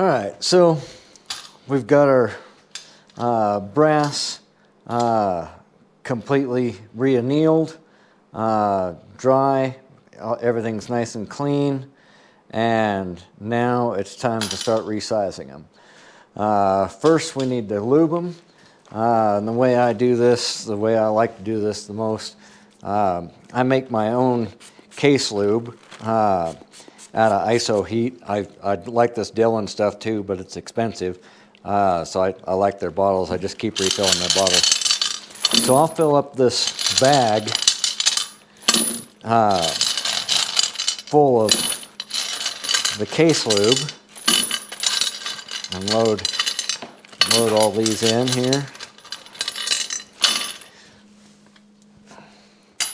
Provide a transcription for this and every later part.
All right, so we've got our brass completely re-annealed, dry, everything's nice and clean, and now it's time to start resizing them. First we need to lube them, and the way I do this, the way I like to do this the most, I make my own case lube out of ISO heat. I like this Dillon stuff too, but it's expensive, so I like their bottles. I just keep refilling their bottles. So I'll fill up this bag full of the case lube and load all these in here.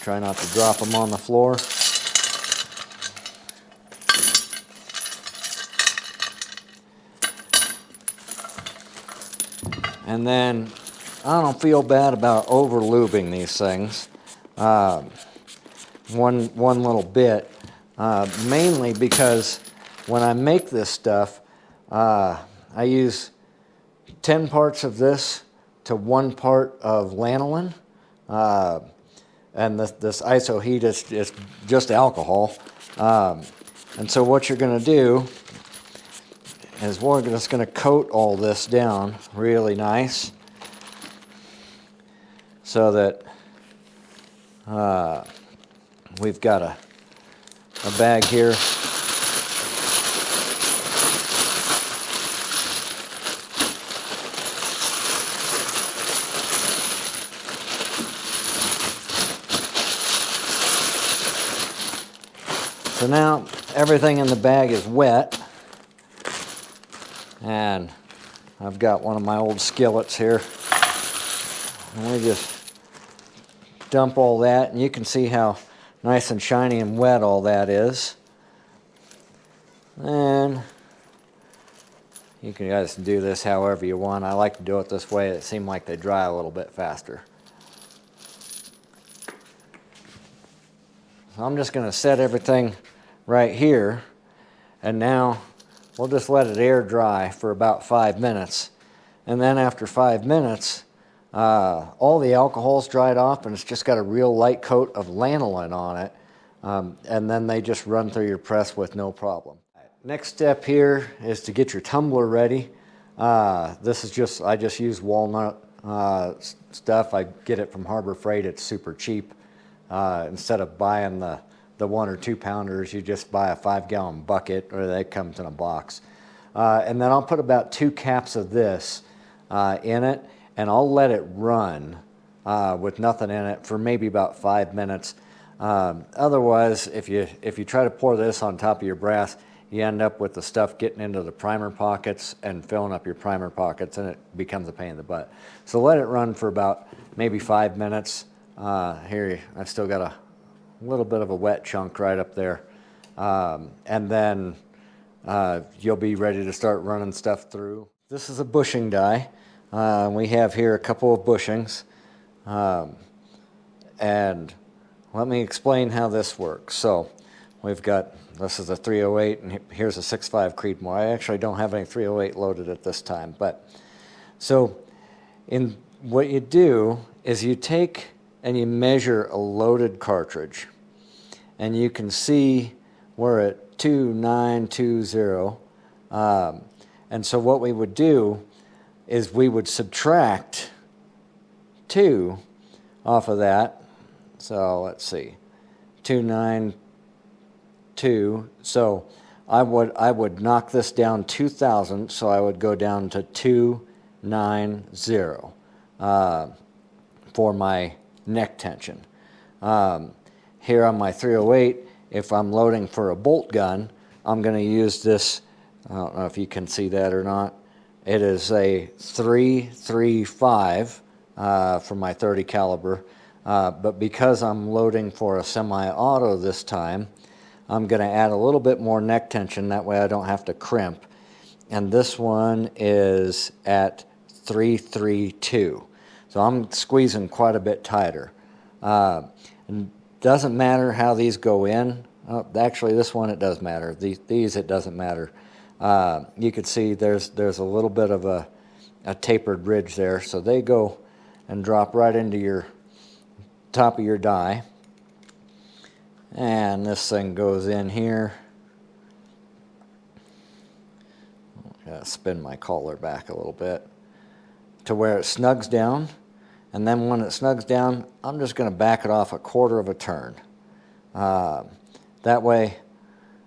Try not to drop them on the floor. And then I don't feel bad about over lubing these things. One little bit, mainly because when I make this stuff, I use 10 parts of this to 1 part of lanolin, and this ISO heat is just alcohol. And so what you're going to do is we're just going to coat all this down really nice so that we've got a bag here. So now everything in the bag is wet, and I've got one of my old skillets here, and we just dump all that, and you can see how nice and shiny and wet all that is. And you guys can do this however you want. I like to do it this way. It seems like they dry a little bit faster. So I'm just going to set everything right here, and now we'll just let it air dry for about 5 minutes. And then after 5 minutes, all the alcohol's dried off, and it's just got a real light coat of lanolin on it. And then they just run through your press with no problem. Next step here is to get your tumbler ready. This is just, I just use walnut stuff. I get it from Harbor Freight. It's super cheap. Instead of buying the 1 or 2 pounders, you just buy a 5-gallon bucket, or they come in a box. And then I'll put about 2 caps of this in it, and I'll let it run with nothing in it for maybe about 5 minutes. Otherwise, if you try to pour this on top of your brass, you end up with the stuff getting into the primer pockets and filling up your primer pockets, and it becomes a pain in the butt. So let it run for about maybe 5 minutes. Here, I've still got a little bit of a wet chunk right up there. And then you'll be ready to start running stuff through. This is a bushing die. We have here a couple of bushings. And let me explain how this works. So we've got, this is a 308, and here's a 6.5 Creedmoor. I actually don't have any 308 loaded at this time. But so what you do is you take and you measure a loaded cartridge, and you can see we're at 2920. And so what we would do is we would subtract 2 off of that. So let's see, 292. So I would knock this down 2,000. So I would go down to 290 for my neck tension. Here on my 308, if I'm loading for a bolt gun, I'm going to use this. I don't know if you can see that or not. It is a 335 for my 30 caliber. But because I'm loading for a semi-auto this time, I'm going to add a little bit more neck tension. That way I don't have to crimp. And this one is at 332. So I'm squeezing quite a bit tighter. And doesn't matter how these go in. Actually, this one it does matter. These it doesn't matter. you can see there's a little bit of a tapered ridge there, so they go and drop right into your top of your die. And this thing goes in here. Gotta spin my collar back a little bit to where it snugs down, and then when it snugs down, I'm just going to back it off a quarter of a turn. That way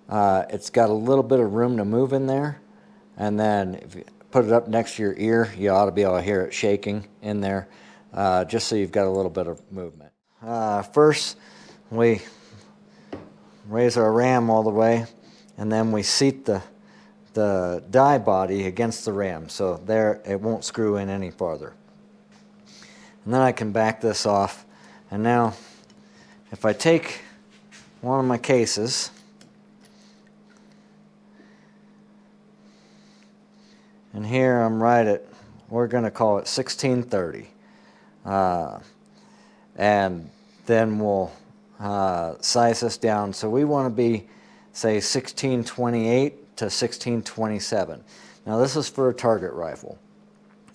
it's got a little bit of room to move in there, and then if you put it up next to your ear, you ought to be able to hear it shaking in there, just so you've got a little bit of movement. First, we raise our ram all the way, and then we seat the die body against the ram, so there it won't screw in any farther. And then I can back this off, and now if I take one of my cases and here I'm right at, we're going to call it 1630, and then we'll size this down. So we want to be, say, 1628 to 1627. Now this is for a target rifle.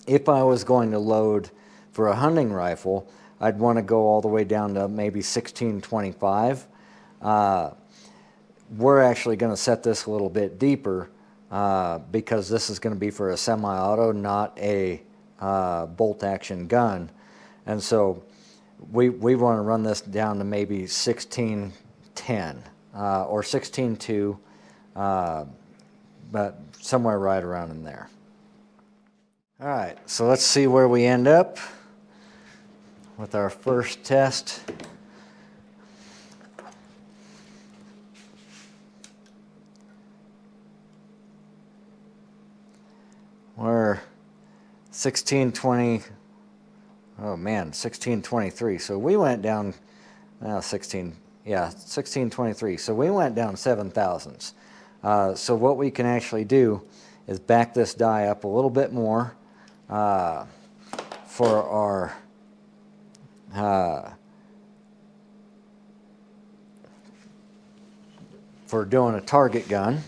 If I was going to load for a hunting rifle, I'd want to go all the way down to maybe 1625. We're actually going to set this a little bit deeper because this is going to be for a semi-auto, not a bolt action gun. And so we want to run this down to maybe 1610 or 16.2, but somewhere right around in there. All right, so let's see where we end up with our first test. We're 1620, oh man, 1623. So we went down, 1623. So we went down 7 thousandths. So what we can actually do is back this die up a little bit more for our for doing a target gun.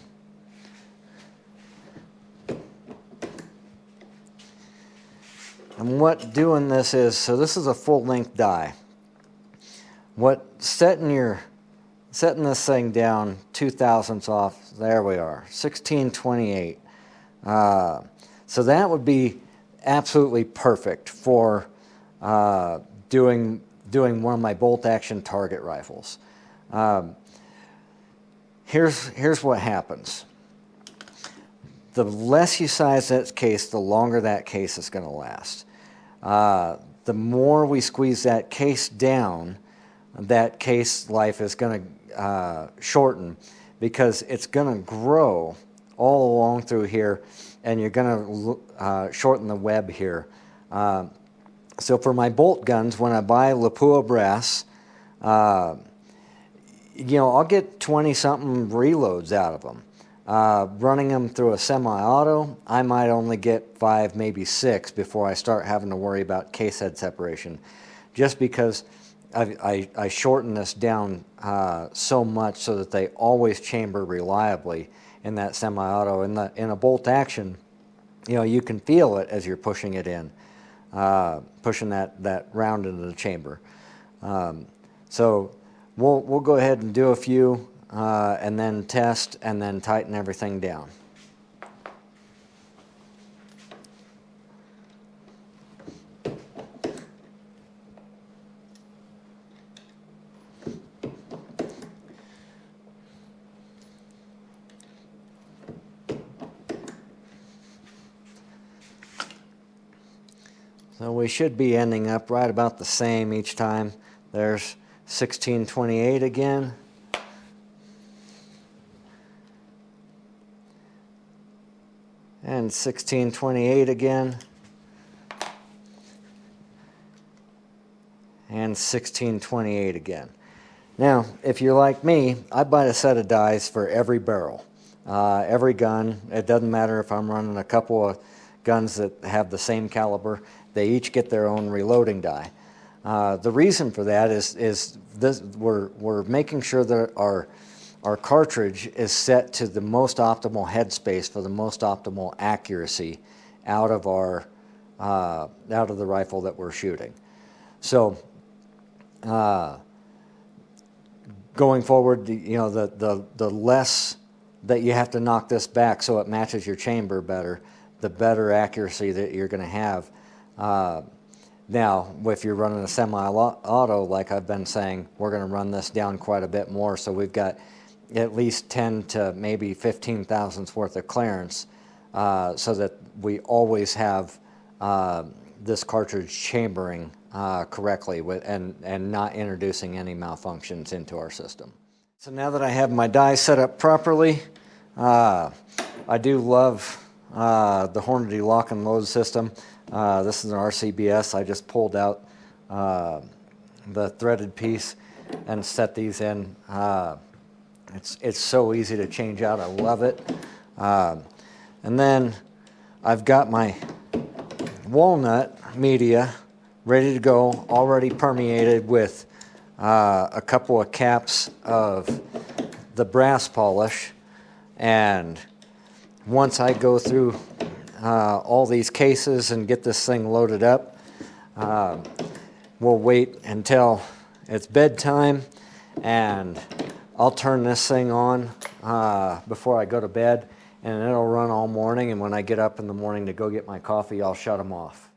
And what doing this is, so this is a full length die. What setting this thing down 2 thousandths off, there we are, 1628. So that would be absolutely perfect for doing one of my bolt action target rifles. Here's what happens. The less you size that case, the longer that case is going to last. The more we squeeze that case down, that case life is going to shorten, because it's going to grow all along through here, and you're going to shorten the web here. So for my bolt guns, when I buy Lapua brass, I'll get 20-something reloads out of them. Running them through a semi-auto, I might only get 5, maybe 6 before I start having to worry about case head separation, just because I shorten this down so much so that they always chamber reliably in that semi-auto. In a bolt action, you can feel it as you're pushing it in, pushing that round into the chamber. So we'll go ahead and do a few, and then test, and then tighten everything down. So we should be ending up right about the same each time. There's 1628 again. And 1628 again. And 1628 again. Now, if you're like me, I buy a set of dies for every barrel. Every gun. It doesn't matter if I'm running a couple of guns that have the same caliber. They each get their own reloading die. The reason for that is this: we're making sure that our our cartridge is set to the most optimal headspace for the most optimal accuracy out of the rifle that we're shooting. So going forward, the less that you have to knock this back so it matches your chamber better, the better accuracy that you're going to have. Now, if you're running a semi-auto, like I've been saying, we're going to run this down quite a bit more. So we've got at least 10 to maybe 15 thousandths worth of clearance, so that we always have this cartridge chambering correctly and not introducing any malfunctions into our system. So now that I have my die set up properly, I do love the Hornady lock and load system. This is an RCBS. I just pulled out the threaded piece and set these in. It's so easy to change out. I love it. And then I've got my walnut media ready to go, already permeated with a couple of caps of the brass polish. And once I go through all these cases and get this thing loaded up, we'll wait until it's bedtime, and I'll turn this thing on before I go to bed, and it'll run all morning, and when I get up in the morning to go get my coffee, I'll shut them off.